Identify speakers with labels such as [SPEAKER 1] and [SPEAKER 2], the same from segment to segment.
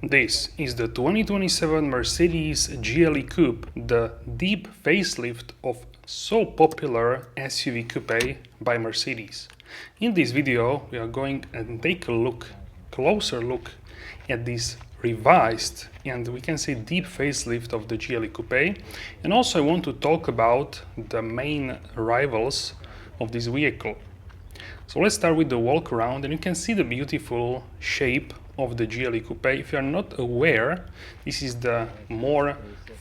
[SPEAKER 1] This is the 2027 Mercedes GLE Coupe, the deep facelift of so popular SUV coupe by Mercedes. In this video, we are going and take a closer look at this revised and we can say deep facelift of the GLE Coupe. And also I want to talk about the main rivals of this vehicle. So let's start with the walk around, and you can see the beautiful shape of the GLE Coupe. If you are not aware, this is the more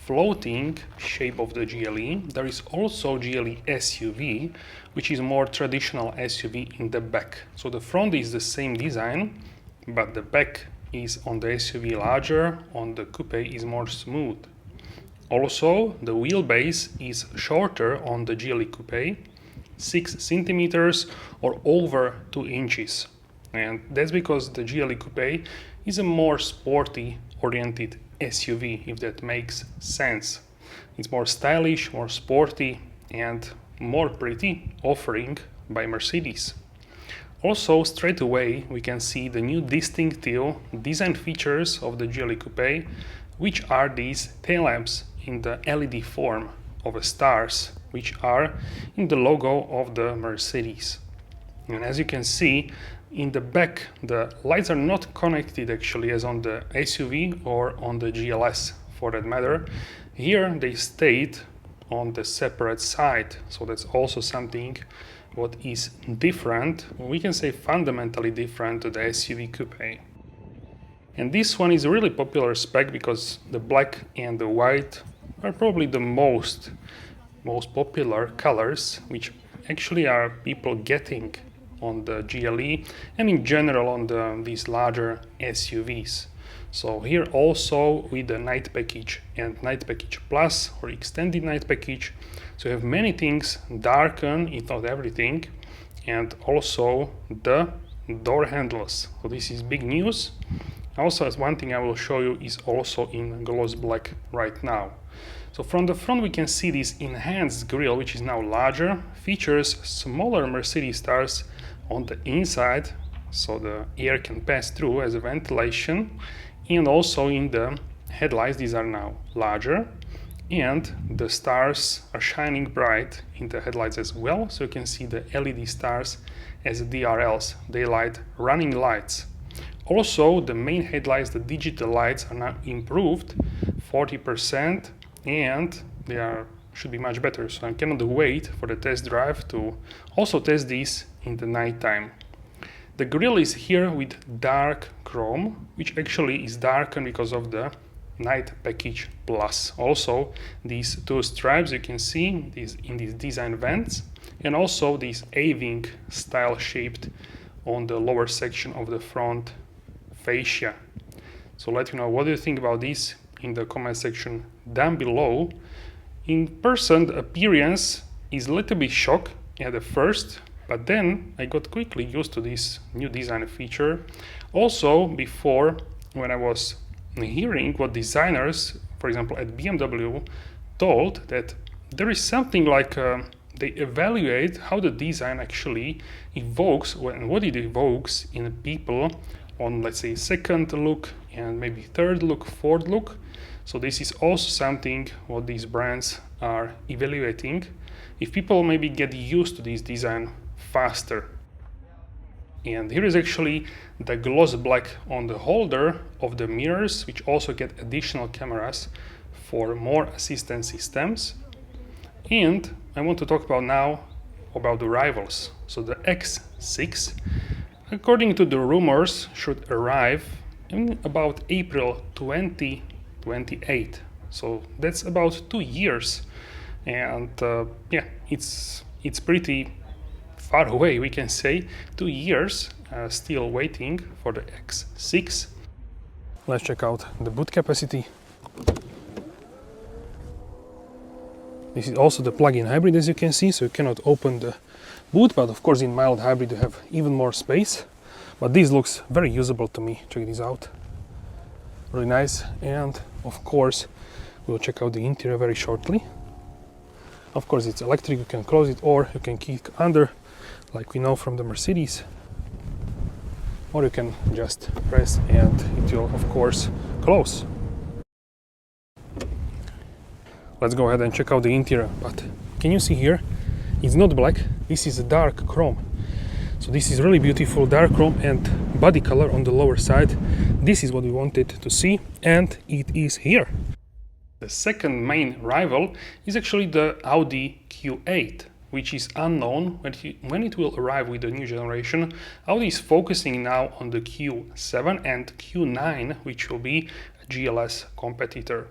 [SPEAKER 1] floating shape of the GLE. There is also GLE SUV, which is more traditional SUV in the back. So the front is the same design, but the back is on the SUV larger, on the Coupe is more smooth. Also, the wheelbase is shorter on the GLE Coupe, 6 centimeters or over 2 inches. And that's because the GLE Coupe is a more sporty oriented SUV, if that makes sense. It's more stylish, more sporty and more pretty offering by Mercedes. Also, straight away we can see the new distinctive design features of the GLE Coupe, which are these tail lamps in the LED form of stars, which are in the logo of the Mercedes. And as you can see, in the back, the lights are not connected actually as on the SUV or on the GLS for that matter. Here they stayed on the separate side, so that's also something what is different, we can say fundamentally different to the SUV coupe. And this one is a really popular spec because the black and the white are probably the most popular colors, which actually are people getting on the GLE and in general on these larger SUVs. So here also with the night package and night package plus or extended night package, so you have many things darken, if not everything, and also the door handles. So this is big news. Also, as one thing I will show you is also in gloss black right now. So from the front we can see this enhanced grille, which is now larger, features smaller Mercedes stars on the inside, so the air can pass through as a ventilation, and also in the headlights these are now larger, and the stars are shining bright in the headlights as well, so you can see the LED stars as DRLs, daylight running lights. Also the main headlights, the digital lights, are now improved 40%, and they should be much better, so I cannot wait for the test drive to also test these in the nighttime. The grille is here with dark chrome, which actually is darkened because of the night package plus. Also these two stripes you can see in these design vents, and also these A-wing style shaped on the lower section of the front fascia. So let me know what do you think about this in the comment section down below. In person, the appearance is a little bit shock at the first, but then I got quickly used to this new design feature. Also, before, when I was hearing what designers, for example at BMW, told that there is something like they evaluate how the design actually evokes and what it evokes in people on, let's say, second look and maybe third look, fourth look. So this is also something what these brands are evaluating, if people maybe get used to this design faster. And here is actually the gloss black on the holder of the mirrors, which also get additional cameras for more assistant systems. And I want to talk about now about the rivals. So the X6, according to the rumors, should arrive in about April 2028. So that's about 2 years, and yeah, it's pretty far away, we can say. 2 years still waiting for the X6. Let's check out the boot capacity. This is also the plug-in hybrid, as you can see, so you cannot open the boot, but of course in mild hybrid you have even more space. But this looks very usable to me. Check this out, really nice. And of course we'll check out the interior very shortly. Of course it's electric, you can close it or you can kick under like we know from the Mercedes. or you can just press and it will of course close. Let's go ahead and check out the interior. But can you see here? It's not black, this is a dark chrome. So this is really beautiful dark chrome and body color on the lower side. This is what we wanted to see, and it is here. The second main rival is actually the Audi Q8, which is unknown when it will arrive with the new generation. Audi is focusing now on the Q7 and Q9, which will be a GLS competitor.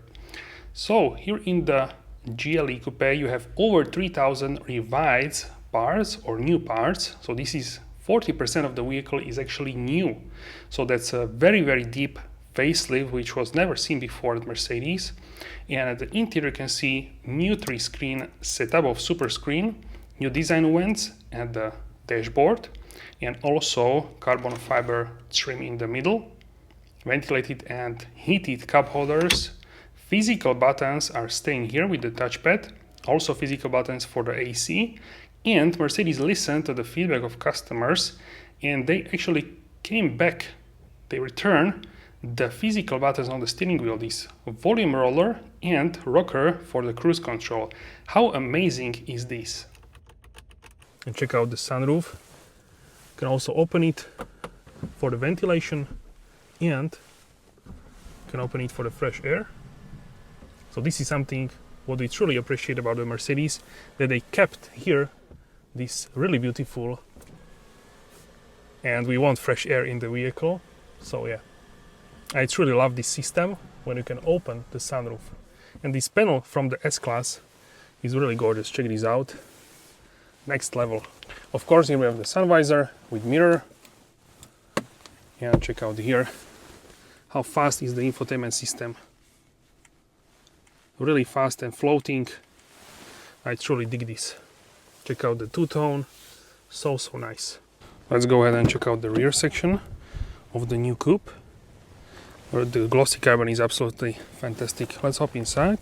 [SPEAKER 1] So here in the GLE Coupe you have over 3000 revised parts or new parts. So this is 40% of the vehicle is actually new. So that's a very deep facelift which was never seen before at Mercedes. And at the interior you can see new 3-screen setup of Superscreen, new design vents at the dashboard, and also carbon fiber trim in the middle, ventilated and heated cup holders. Physical buttons are staying here with the touchpad, also physical buttons for the AC, and Mercedes listened to the feedback of customers and they actually came back, they returned the physical buttons on the steering wheel, this volume roller and rocker for the cruise control. How amazing is this? And check out the sunroof. You can also open it for the ventilation and you can open it for the fresh air. So this is something what we truly appreciate about the Mercedes, that they kept here this really beautiful, and we want fresh air in the vehicle. So yeah, I truly love this system when you can open the sunroof. And this panel from the S-Class is really gorgeous. Check this out. Next level. Of course, here we have the sun visor with mirror. And check out here how fast is the infotainment system. Really fast and floating. I truly dig this. Check out the two-tone, so nice. Let's go ahead and check out the rear section of the new coupe, where the glossy carbon is absolutely fantastic. Let's hop inside.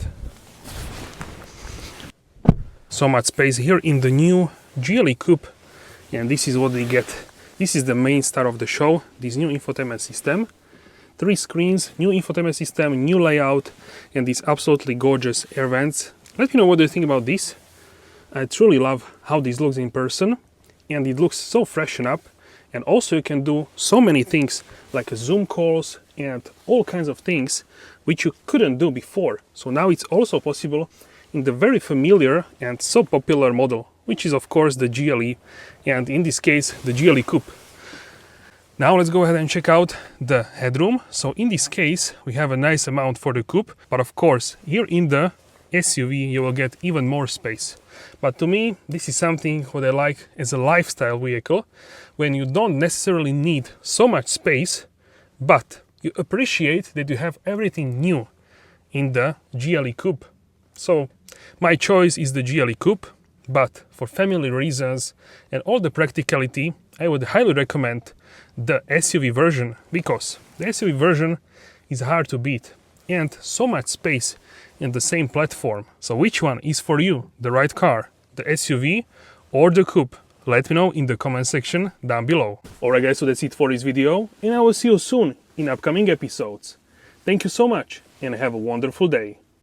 [SPEAKER 1] So much space here in the new GLE Coupe, and this is what we get. This is the main star of the show, this new infotainment system. 3 screens, new infotainment system, new layout, and these absolutely gorgeous air vents. Let me know what you think about this. I truly love how this looks in person, and it looks so freshened up. And also you can do so many things like Zoom calls and all kinds of things which you couldn't do before. So now it's also possible in the very familiar and so popular model, which is of course the GLE, and in this case the GLE Coupe. Now let's go ahead and check out the headroom. So in this case we have a nice amount for the coupe, but of course here in the SUV you will get even more space. But to me this is something what I like as a lifestyle vehicle, when you don't necessarily need so much space, but you appreciate that you have everything new in the GLE Coupe. So my choice is the GLE Coupe, but for family reasons and all the practicality I would highly recommend the SUV version, because the SUV version is hard to beat and so much space in the same platform. So which one is for you the right car, the SUV or the coupe? Let me know in the comment section down below. Alright guys, so that's it for this video, and I will see you soon in upcoming episodes. Thank you so much and have a wonderful day.